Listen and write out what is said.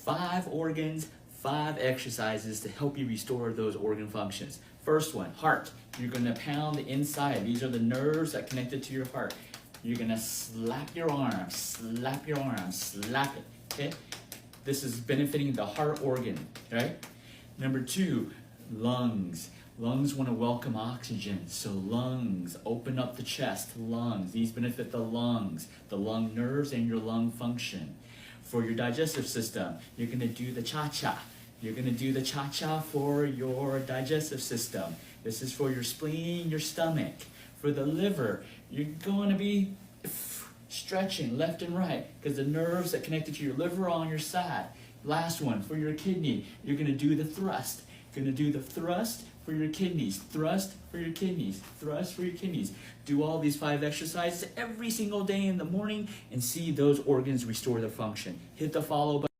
5 organs, 5 exercises to help you restore those organ functions. First one, heart. You're gonna pound the inside. These are the nerves that connected to your heart. You're gonna slap your arm, slap your arm, slap it, okay? This is benefiting the heart organ, right? Number 2, lungs. Lungs want to welcome oxygen, so lungs, open up the chest, lungs. These benefit the lungs, the lung nerves, and your lung function. For your digestive system, you're going to do the cha-cha. You're going to do the cha-cha for your digestive system. This is for your spleen, your stomach. For the liver, you're going to be stretching left and right because the nerves that connected to your liver are on your side. Last one, for your kidney, you're going to do the thrust. You're going to do the thrust for your kidneys, thrust for your kidneys, thrust for your kidneys. Do all these 5 exercises every single day in the morning and see those organs restore their function. Hit the follow button.